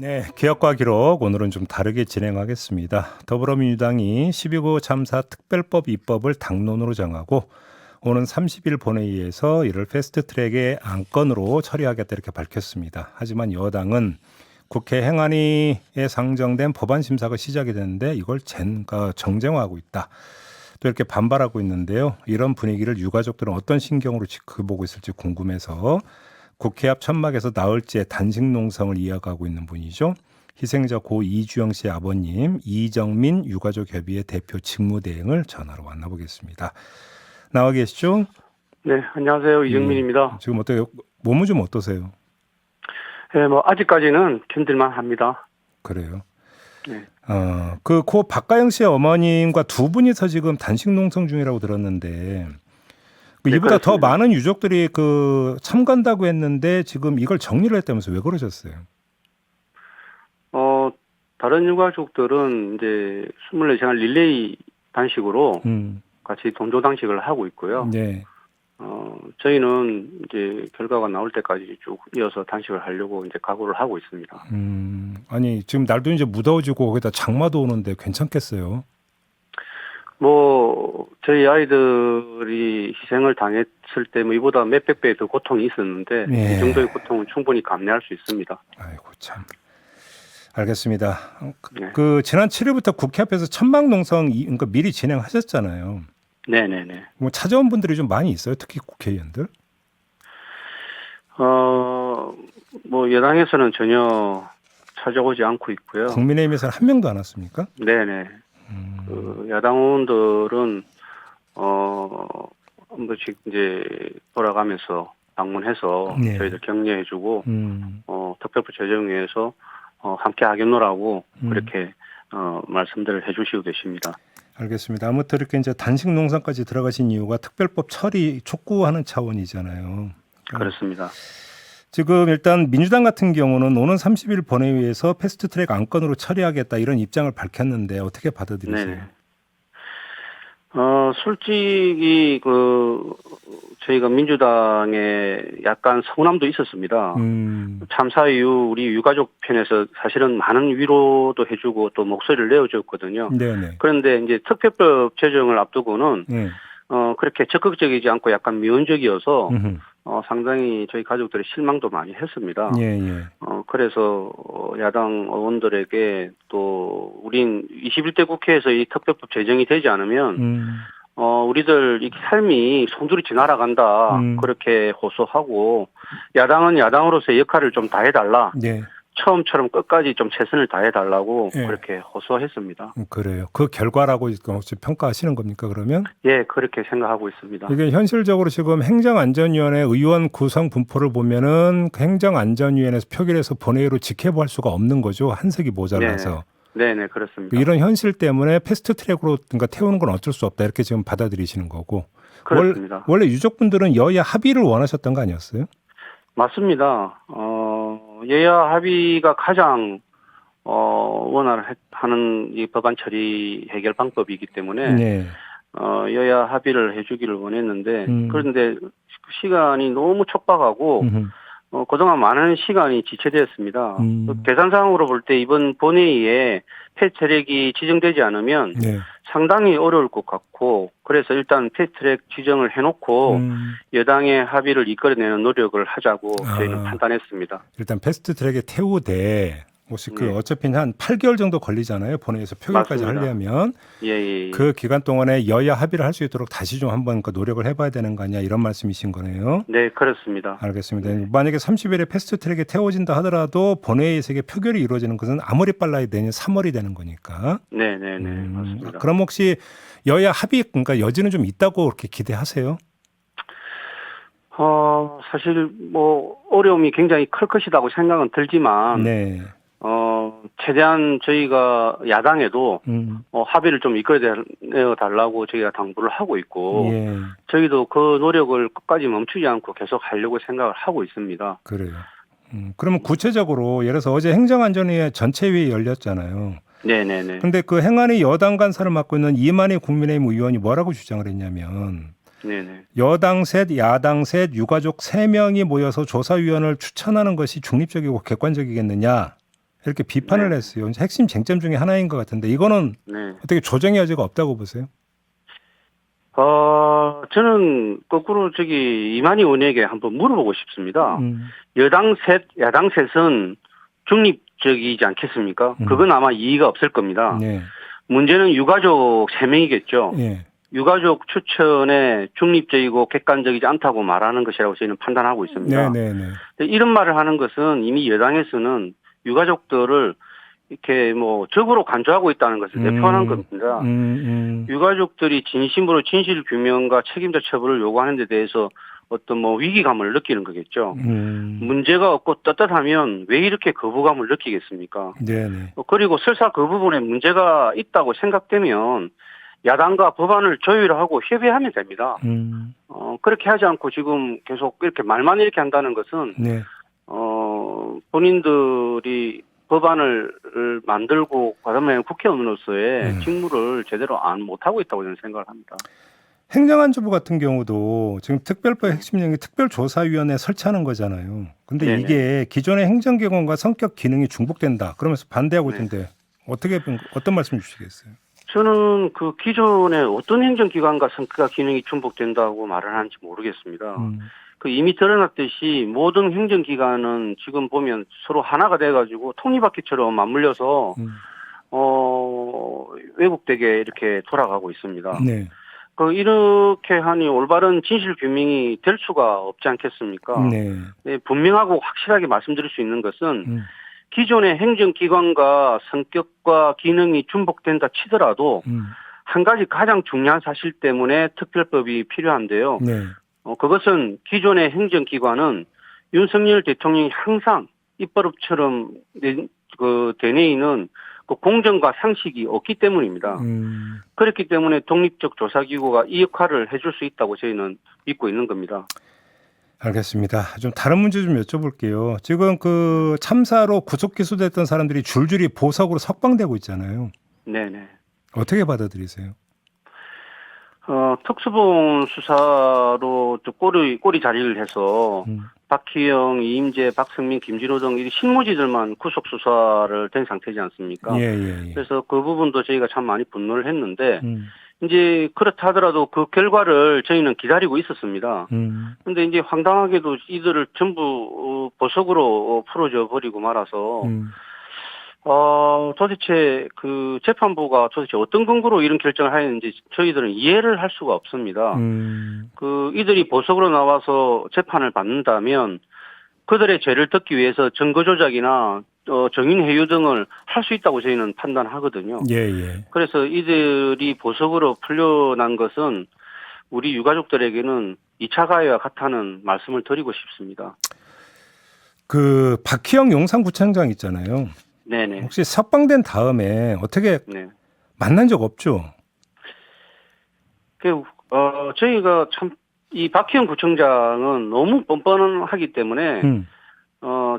네, 기억과 기록 오늘은 좀 다르게 진행하겠습니다. 더불어민주당이 12구 참사 특별법 입법을 당론으로 정하고 오는 30일 본회의에서 이를 패스트트랙의 안건으로 처리하겠다 이렇게 밝혔습니다. 하지만 여당은 국회 행안위에 상정된 법안 심사가 시작이 됐는데 이걸 정쟁화하고 있다. 또 이렇게 반발하고 있는데요. 이런 분위기를 유가족들은 어떤 신경으로 지켜보고 있을지 궁금해서 국회 앞 천막에서 나흘째 단식 농성을 이어가고 있는 분이죠. 희생자 고 이주영 씨의 아버님 이정민 유가족협의회 대표 직무대행을 전화로 만나보겠습니다. 나와 계시죠? 네, 안녕하세요. 이정민입니다. 지금 어때요? 몸은 좀 어떠세요? 네, 아직까지는 견딜만 합니다. 그래요. 네. 고 박가영 씨의 어머님과 두 분이서 지금 단식 농성 중이라고 들었는데 네, 이보다 그렇습니다. 더 많은 유족들이 참가한다고 했는데 지금 이걸 정리를 했다면서 왜 그러셨어요? 다른 유가족들은 이제 24시간 릴레이 단식으로 같이 동조 단식을 하고 있고요. 네. 저희는 이제 결과가 나올 때까지 쭉 이어서 단식을 하려고 이제 각오를 하고 있습니다. 아니, 지금 날도 이제 무더워지고 거기다 장마도 오는데 괜찮겠어요? 저희 아이들이 희생을 당했을 때 이보다 몇백 배 더 고통이 있었는데 예. 이 정도의 고통은 충분히 감내할 수 있습니다. 아이고 참. 알겠습니다. 네. 지난 7일부터 국회 앞에서 천막 농성 그러니까 미리 진행하셨잖아요. 네네네. 찾아온 분들이 좀 많이 있어요, 특히 국회의원들? 여당에서는 전혀 찾아오지 않고 있고요. 국민의힘에서는 한 명도 안 왔습니까? 네네. 야당 의원들은 한 번씩 이제 돌아가면서 방문해서 네. 저희들 격려해주고 특별법 제정위에서 함께 하겠노라고 그렇게 말씀들을 해주시고 계십니다. 알겠습니다. 아무튼 이렇게 이제 단식 농성까지 들어가신 이유가 특별법 처리 촉구하는 차원이잖아요. 그렇습니다. 지금 일단 민주당 같은 경우는 오는 30일 본회의에서 패스트트랙 안건으로 처리하겠다 이런 입장을 밝혔는데 어떻게 받아들이세요? 네네. 솔직히 저희가 민주당에 약간 서운함도 있었습니다. 참사 이후 우리 유가족 편에서 사실은 많은 위로도 해주고 또 목소리를 내어줬거든요. 네네. 그런데 이제 특별법 제정을 앞두고는 네. 그렇게 적극적이지 않고 약간 미온적이어서 음흠. 상당히 저희 가족들이 실망도 많이 했습니다. 예. 그래서 야당 의원들에게 또 우린 21대 국회에서 이 특별법 제정이 되지 않으면 우리들 이 삶이 송두리 지나가간다 그렇게 호소하고 야당은 야당으로서의 역할을 좀 다해달라. 네. 처음처럼 끝까지 좀 최선을 다해달라고 예. 그렇게 호소했습니다. 그래요. 그 결과라고 혹시 평가하시는 겁니까 그러면? 예, 그렇게 생각하고 있습니다. 이게 현실적으로 지금 행정안전위원회 의원 구성 분포를 보면은 행정안전위원회에서 표결해서 본회의로 직회부할 수가 없는 거죠. 한석이 모자라서. 네네, 그렇습니다. 이런 현실 때문에 패스트트랙으로 그러니까 태우는 건 어쩔 수 없다 이렇게 지금 받아들이시는 거고. 그렇습니다. 원래 유족분들은 여야 합의를 원하셨던 거 아니었어요? 맞습니다. 여야 합의가 가장 원하는 이 법안 처리 해결 방법이기 때문에 네. 여야 합의를 해주기를 원했는데 그런데 시간이 너무 촉박하고 그동안 많은 시간이 지체되었습니다. 계산상으로 볼 때 이번 본회의에 패스트트랙이 지정되지 않으면 네. 상당히 어려울 것 같고 그래서 일단 패스트트랙 지정을 해놓고 여당의 합의를 이끌어내는 노력을 하자고 저희는 판단했습니다. 일단 패스트트랙에 태우되 혹시 네. 어차피 한 8개월 정도 걸리잖아요. 본회의에서 표결까지 맞습니다. 하려면 예. 그 기간 동안에 여야 합의를 할 수 있도록 다시 좀 한번 노력을 해봐야 되는 거 아니야 이런 말씀이신 거네요. 네, 그렇습니다. 알겠습니다. 만약에 30일에 패스트트랙에 태워진다 하더라도 본회의에서 표결이 이루어지는 것은 아무리 빨라야 내년 3월이 되는 거니까. 네, 맞습니다. 그럼 혹시 여야 합의 그러니까 여지는 좀 있다고 그렇게 기대하세요? 사실 어려움이 굉장히 클 것이라고 생각은 들지만 네. 최대한 저희가 야당에도 합의를 좀 이끌어 달라고 저희가 당부를 하고 있고 예. 저희도 그 노력을 끝까지 멈추지 않고 계속 하려고 생각을 하고 있습니다. 그래요. 그러면 구체적으로 예를 들어서 어제 행정안전위의 전체회의 열렸잖아요. 네네네. 근데 그 행안위 여당 간사를 맡고 있는 이만희 국민의힘 의원이 뭐라고 주장을 했냐면 네네. 여당 셋, 야당 셋, 유가족 3명이 모여서 조사위원을 추천하는 것이 중립적이고 객관적이겠느냐. 이렇게 비판을 네. 했어요. 핵심 쟁점 중에 하나인 것 같은데 이거는 네. 어떻게 조정의 여지가 없다고 보세요? 저는 거꾸로 이만희 의원에게 한번 물어보고 싶습니다. 여당 셋, 야당 셋은 중립적이지 않겠습니까? 그건 아마 이의가 없을 겁니다. 네. 문제는 유가족 3명이겠죠. 예. 유가족 추천에 중립적이고 객관적이지 않다고 말하는 것이라고 저희는 판단하고 있습니다. 네네네. 이런 말을 하는 것은 이미 여당에서는 유가족들을 이렇게 적으로 간주하고 있다는 것을 대표하는 겁니다. 유가족들이 진심으로 진실 규명과 책임자 처벌을 요구하는 데 대해서 어떤 위기감을 느끼는 거겠죠. 문제가 없고 떳떳하면 왜 이렇게 거부감을 느끼겠습니까? 네네. 그리고 설사 그 부분에 문제가 있다고 생각되면 야당과 법안을 조율하고 협의하면 됩니다. 그렇게 하지 않고 지금 계속 이렇게 말만 이렇게 한다는 것은 네. 본인들이 법안을 만들고 그다음에 국회의원으로서의 직무를 제대로 못하고 있다고 저는 생각을 합니다. 행정안전부 같은 경우도 지금 특별법 핵심 내용이 특별조사위원회 설치하는 거잖아요. 근데 네네. 이게 기존의 행정기관과 성격 기능이 중복된다. 그러면서 반대하고 있는데 어떤 말씀 주시겠어요? 저는 그 기존의 어떤 행정기관과 성격과 기능이 중복된다고 말을 하는지 모르겠습니다. 이미 드러났듯이 모든 행정기관은 지금 보면 서로 하나가 돼가지고 톱니바퀴처럼 맞물려서 왜곡되게 이렇게 돌아가고 있습니다. 네. 이렇게 하니 올바른 진실 규명이 될 수가 없지 않겠습니까? 네. 네, 분명하고 확실하게 말씀드릴 수 있는 것은 기존의 행정기관과 성격과 기능이 중복된다 치더라도 한 가지 가장 중요한 사실 때문에 특별법이 필요한데요. 네. 그것은 기존의 행정기관은 윤석열 대통령이 항상 입법처럼 되뇌이는 공정과 상식이 없기 때문입니다. 그렇기 때문에 독립적 조사기구가 이 역할을 해줄 수 있다고 저희는 믿고 있는 겁니다. 알겠습니다. 좀 다른 문제 좀 여쭤볼게요. 지금 그 참사로 구속 기소됐던 사람들이 줄줄이 보석으로 석방되고 있잖아요. 네네. 어떻게 받아들이세요? 특수본 수사로 꼬리 자리를 해서 박희영, 이임재, 박성민, 김진호 등 이 실무지들만 구속 수사를 된 상태지 않습니까? 예. 그래서 그 부분도 저희가 참 많이 분노를 했는데 이제 그렇다 하더라도 그 결과를 저희는 기다리고 있었습니다. 근데 이제 황당하게도 이들을 전부 보석으로 풀어줘 버리고 말아서 도대체 그 재판부가 도대체 어떤 근거로 이런 결정을 하였는지 저희들은 이해를 할 수가 없습니다. 이들이 보석으로 나와서 재판을 받는다면 그들의 죄를 덮기 위해서 증거 조작이나 정인 회유 등을 할 수 있다고 저희는 판단하거든요. 예. 그래서 이들이 보석으로 풀려난 것은 우리 유가족들에게는 2차 가해와 같다는 말씀을 드리고 싶습니다. 그 박희영 용산구청장 있잖아요. 네네. 혹시 석방된 다음에 어떻게 네. 만난 적 없죠? 저희가 참 이 박희영 구청장은 너무 뻔뻔하기 때문에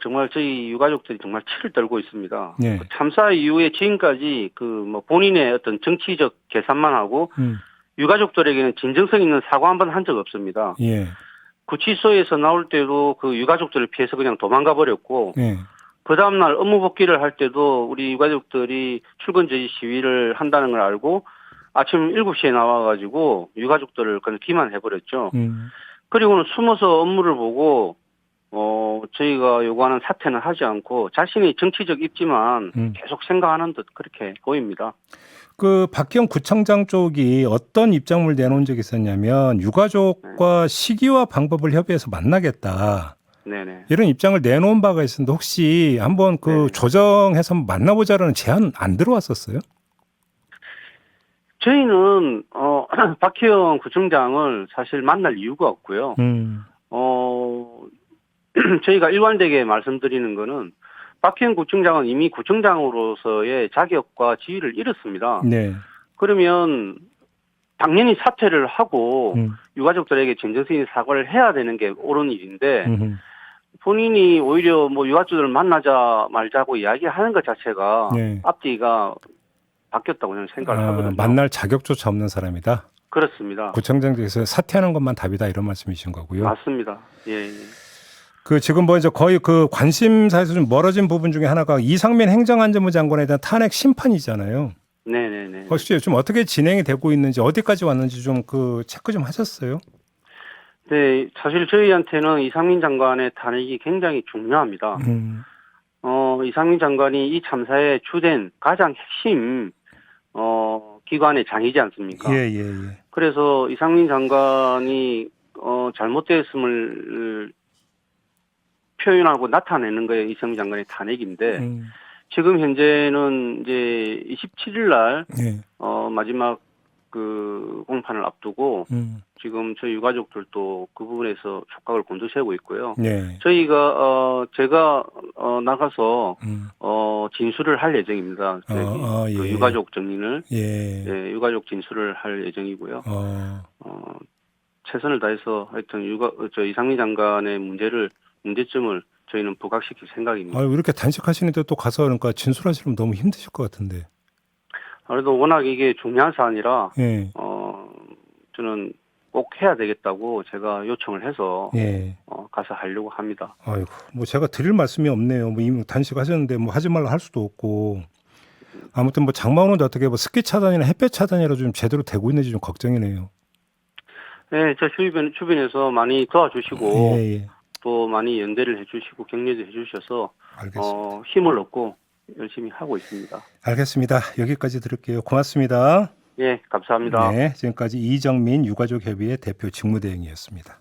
정말 저희 유가족들이 정말 치를 떨고 있습니다. 네. 참사 이후에 지금까지 본인의 어떤 정치적 계산만 하고 유가족들에게는 진정성 있는 사과 한 번 한 적 없습니다. 예. 구치소에서 나올 때도 그 유가족들을 피해서 그냥 도망가 버렸고 예. 그 다음날 업무 복귀를 할 때도 우리 유가족들이 출근 저지 시위를 한다는 걸 알고 아침 7시에 나와가지고 유가족들을 그냥 기만해버렸죠. 그리고는 숨어서 업무를 보고 저희가 요구하는 사퇴는 하지 않고 자신의 정치적 입지만 계속 생각하는 듯 그렇게 보입니다. 그 박희영 구청장 쪽이 어떤 입장을 내놓은 적이 있었냐면 유가족과 시기와 방법을 협의해서 만나겠다. 네네. 이런 입장을 내놓은 바가 있었는데 혹시 한번 조정해서 만나보자라는 제안 안 들어왔었어요? 저희는 박희영 구청장을 사실 만날 이유가 없고요. 저희가 일관되게 말씀드리는 거는 박희영 구청장은 이미 구청장으로서의 자격과 지위를 잃었습니다. 네. 그러면 당연히 사퇴를 하고 유가족들에게 진정성인 사과를 해야 되는 게 옳은 일인데 본인이 오히려 유가족들을 만나자 말자고 이야기하는 것 자체가 네. 앞뒤가 바뀌었다고 저는 생각을 하거든요. 만날 자격조차 없는 사람이다? 그렇습니다. 구청장직에서 사퇴하는 것만 답이다 이런 말씀이신 거고요. 맞습니다. 예. 그 지금 뭐 이제 거의 그 관심사에서 좀 멀어진 부분 중에 하나가 이상민 행정안전부 장관에 대한 탄핵 심판이잖아요. 네네네. 혹시 좀 어떻게 진행이 되고 있는지 어디까지 왔는지 좀 그 체크 좀 하셨어요? 네, 사실 저희한테는 이상민 장관의 탄핵이 굉장히 중요합니다. 이상민 장관이 이 참사의 주된 가장 핵심 기관의 장이지 않습니까? 예, 예, 예. 그래서 이상민 장관이 잘못됐음을 표현하고 나타내는 거에 이상민 장관의 탄핵인데 지금 현재는 이제 27일 날 예. 마지막 그 공판을 앞두고 지금 저희 유가족들도 그 부분에서 촉각을 곤두세우고 있고요. 네. 저희가 제가 나가서 진술을 할 예정입니다. 예. 그 유가족 정리를 예. 예, 유가족 진술을 할 예정이고요. 최선을 다해서 하여튼 저 이상민 장관의 문제점을 저희는 부각시킬 생각입니다. 아유, 이렇게 단식하시는데 또 가서 그러니까 진술하시면 너무 힘드실 것 같은데. 그래도 워낙 이게 중요한 사안이라 예. 저는 꼭 해야 되겠다고 제가 요청을 해서 예. 가서 하려고 합니다. 아이고, 뭐 제가 드릴 말씀이 없네요. 뭐 이미 단식하셨는데 뭐 하지 말라 할 수도 없고. 아무튼 뭐 장마오는 어떻게 뭐 습기 차단이나 햇볕 차단이라 좀 제대로 되고 있는지 좀 걱정이네요. 네, 저 주변에서 많이 도와주시고 예, 예. 또 많이 연대를 해주시고 격려도 해주셔서 알겠습니다. 힘을 얻고 열심히 하고 있습니다. 알겠습니다. 여기까지 들을게요. 고맙습니다. 예, 감사합니다. 네, 지금까지 이정민 유가족협의회 대표 직무대행이었습니다.